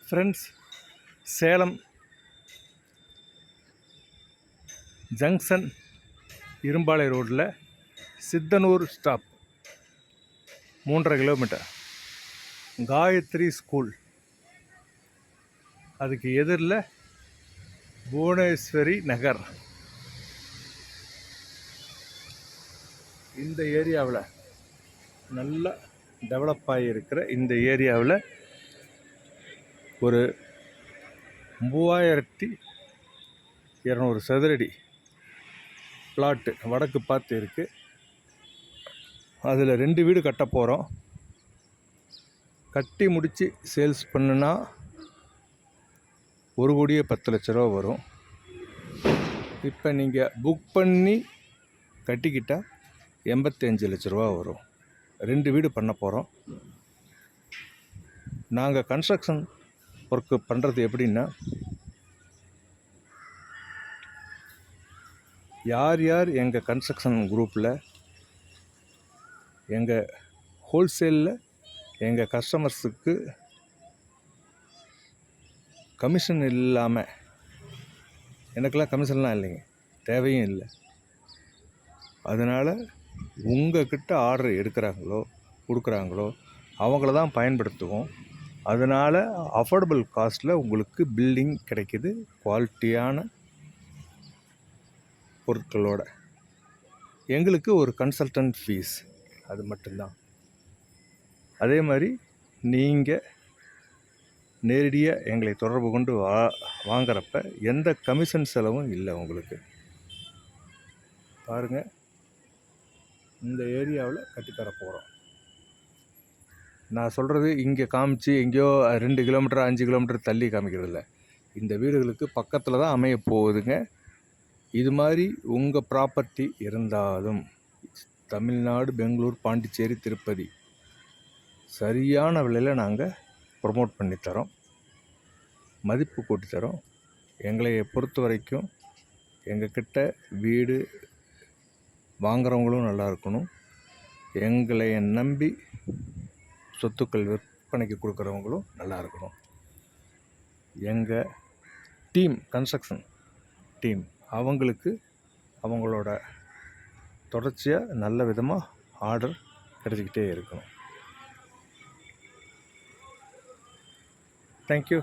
Friends, Salem junction இரும்பாலை ரோட்டில் Sithanur stop 3.5 kilometre Gayathri school, அதுக்கு எதிரில் புவனேஸ்வரி நகர். இந்த ஏரியாவில் நல்லா டெவலப் ஆகியிருக்கிற இந்த ஏரியாவில் ஒரு 3200 சதுரடி பிளாட்டு வடக்கு பார்த்து இருக்குது. அதில் 2 வீடு கட்ட போகிறோம். கட்டி முடித்து சேல்ஸ் பண்ணுனா 1,10,00,000 வரும். இப்போ நீங்கள் புக் பண்ணி கட்டிக்கிட்டால் 85,00,000 வரும். 2 வீடு பண்ண போகிறோம். நாங்கள் கன்ஸ்ட்ரக்ஷன் ஒர்க்கு பண்ணுறது எப்படின்னா, யார் யார் எங்கள் கன்ஸ்ட்ரக்ஷன் குரூப்பில் எங்கள் ஹோல்சேலில் எங்கள் கஸ்டமர்ஸுக்கு கமிஷன் இல்லாமல், எனக்கெல்லாம் கமிஷன்லாம் இல்லைங்க, தேவையும் இல்லை. அதனால் உங்கள்கிட்ட ஆர்டர் எடுக்கிறாங்களோ கொடுக்குறாங்களோ அவங்கள தான் பயன்படுத்துவோம். அதனால் அஃபோர்டபுள் காஸ்ட்டில் உங்களுக்கு பில்டிங் கிடைக்கிது, குவாலிட்டியான பொருட்களோட. எங்களுக்கு ஒரு கன்சல்டன்ட் ஃபீஸ், அது மட்டும்தான். அதே மாதிரி நீங்கள் நேரடியாக எங்களை தொடர்பு கொண்டு வாங்குறப்ப எந்த கமிஷன் செலவும் இல்லை உங்களுக்கு. பாருங்கள், இந்த ஏரியாவில் கட்டித்தர போகிறோம். நான் சொல்கிறது இங்கே காமிச்சு எங்கேயோ 2 கிலோமீட்டர் 5 கிலோமீட்டர் தள்ளி காமிக்கிறதில்ல. இந்த வீடுகளுக்கு பக்கத்தில் தான் அமைய போகுதுங்க. இது மாதிரி உங்கள் ப்ராப்பர்ட்டி இருந்தாலும் தமிழ்நாடு, பெங்களூர், பாண்டிச்சேரி, திருப்பதி சரியான விலையில் நாங்கள் ப்ரொமோட் பண்ணித்தரோம், மதிப்பு கூட்டித்தரோம். எங்களை பொறுத்த வரைக்கும் எங்கக்கிட்ட வீடு வாங்குறவங்களும் நல்லா இருக்கணும், எங்களை நம்பி சொத்துக்கள் விற்பனைக்கு கொடுக்குறவங்களும் நல்லா இருக்கணும். எங்கள் டீம், கன்ஸ்ட்ரக்ஷன் டீம், அவங்களுக்கு அவங்களோட தொடர்ச்சியாக நல்ல விதமாக ஆர்டர் கிடச்சிக்கிட்டே இருக்கணும். தேங்க்யூ.